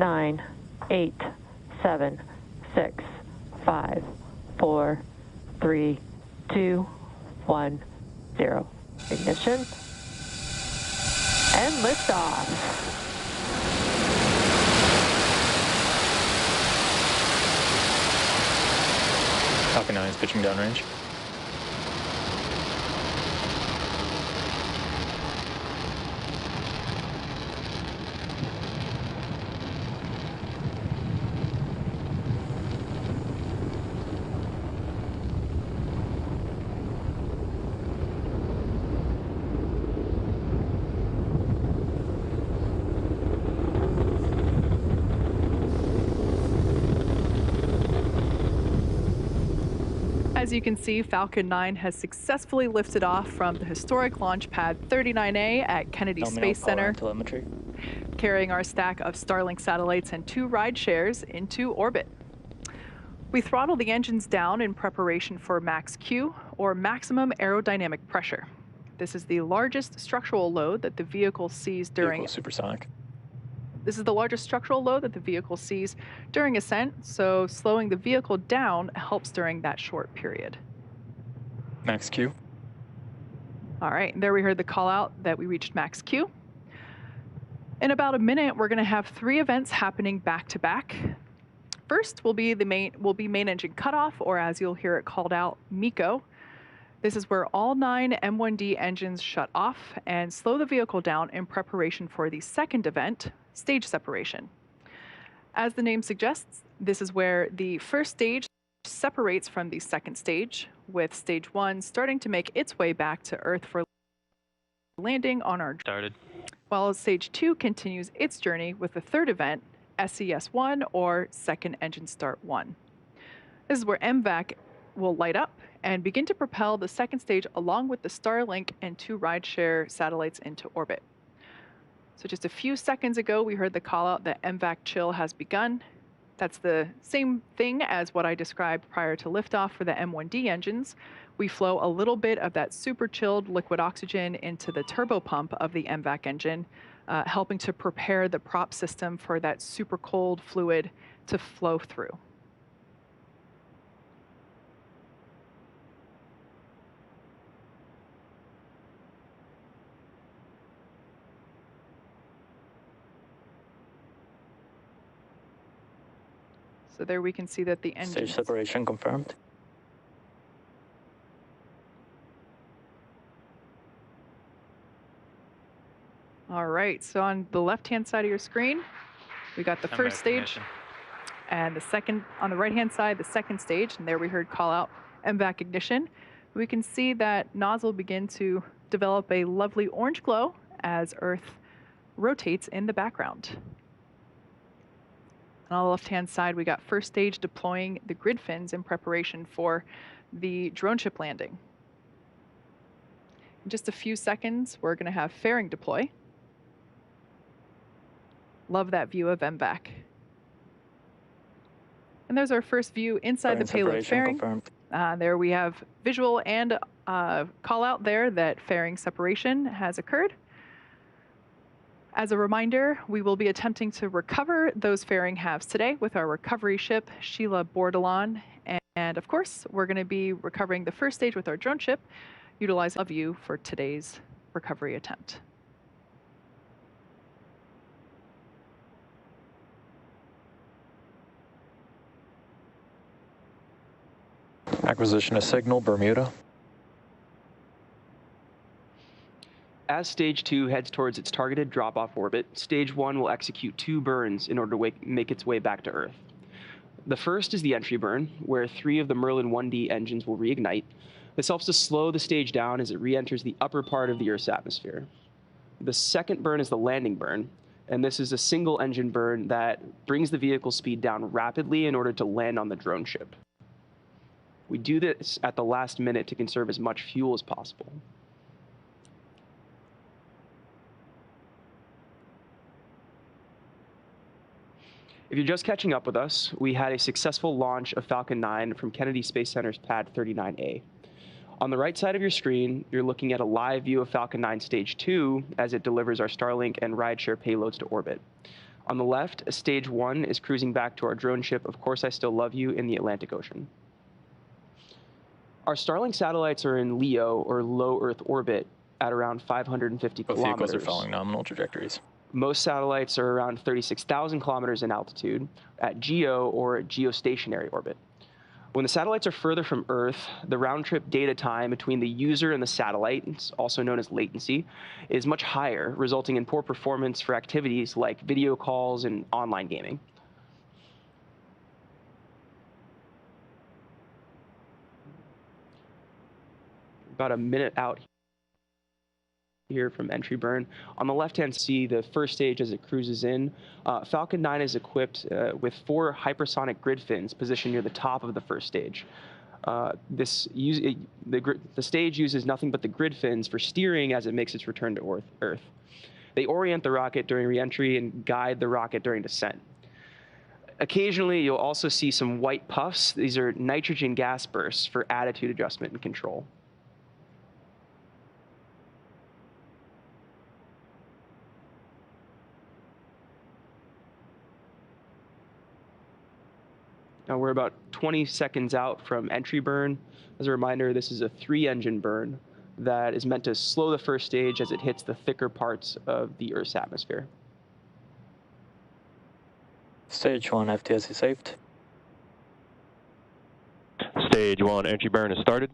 9, 8, 7, 6, 5, 4, 3, 2, 1, 0. Ignition and liftoff. Falcon 9 is pitching downrange. As you can see, Falcon 9 has successfully lifted off from the historic launch pad 39A at Kennedy Space Center, carrying our stack of Starlink satellites and 2 ride shares into orbit. We throttle the engines down in preparation for max Q, or maximum aerodynamic pressure. This is the largest structural load that the vehicle sees during supersonic. This is the largest structural load that the vehicle sees during ascent, so slowing the vehicle down helps during that short period. Max Q. All right, there we heard the call out that we reached max Q. In about a minute, we're going to have 3 events happening back to back. First will be main engine cutoff, or as you'll hear it called out, MECO. This is where all 9 M1D engines shut off and slow the vehicle down in preparation for the second event, stage separation. As the name suggests, this is where the first stage separates from the second stage, with stage 1 starting to make its way back to Earth for landing on our Started. While stage 2 continues its journey with the third event, SES1, or second engine start 1. This is where MVAC will light up and begin to propel the second stage along with the Starlink and 2 rideshare satellites into orbit. So just a few seconds ago, we heard the call out that MVAC chill has begun. That's the same thing as what I described prior to liftoff for the M1D engines. We flow a little bit of that super chilled liquid oxygen into the turbo pump of the MVAC engine, helping to prepare the prop system for that super cold fluid to flow through. So there we can see that the engine... Stage separation confirmed. All right, so on the left-hand side of your screen, we got the first stage, and the second, on the right-hand side, the second stage, and there we heard call out MVAC ignition. We can see that nozzle begin to develop a lovely orange glow as Earth rotates in the background. On the left-hand side, we got first stage deploying the grid fins in preparation for the drone ship landing. In just a few seconds, we're going to have fairing deploy. Love that view of MVAC. And there's our first view inside the payload fairing. There we have visual and call out there that fairing separation has occurred. As a reminder, we will be attempting to recover those fairing halves today with our recovery ship, Sheila Bordelon. And of course, we're going to be recovering the first stage with our drone ship, utilizing a view for today's recovery attempt. Acquisition of signal, Bermuda. As Stage 2 heads towards its targeted drop-off orbit, Stage 1 will execute 2 burns in order to make its way back to Earth. The first is the entry burn, where 3 of the Merlin 1D engines will reignite. This helps to slow the stage down as it re-enters the upper part of the Earth's atmosphere. The second burn is the landing burn, and this is a single engine burn that brings the vehicle speed down rapidly in order to land on the drone ship. We do this at the last minute to conserve as much fuel as possible. If you're just catching up with us, we had a successful launch of Falcon 9 from Kennedy Space Center's pad 39A. On the right side of your screen, you're looking at a live view of Falcon 9 Stage 2 as it delivers our Starlink and rideshare payloads to orbit. On the left, stage 1 is cruising back to our drone ship, Of Course I Still Love You, in the Atlantic Ocean. Our Starlink satellites are in LEO, or low Earth orbit, at around 550 Both kilometers. vehicles are following nominal trajectories. Most satellites are around 36,000 kilometers in altitude at GEO or geostationary orbit. When the satellites are further from Earth, the round-trip data time between the user and the satellite, it's also known as latency, is much higher, resulting in poor performance for activities like video calls and online gaming. About a minute out here from entry burn. On the left-hand see the first stage as it cruises in. Falcon 9 is equipped with 4 hypersonic grid fins positioned near the top of the first stage. The stage uses nothing but the grid fins for steering as it makes its return to Earth. They orient the rocket during re-entry and guide the rocket during descent. Occasionally, you'll also see some white puffs. These are nitrogen gas bursts for attitude adjustment and control. Now we're about 20 seconds out from entry burn. As a reminder, this is a 3-engine burn that is meant to slow the first stage as it hits the thicker parts of the Earth's atmosphere. Stage 1 FTS is saved. Stage 1 entry burn is started.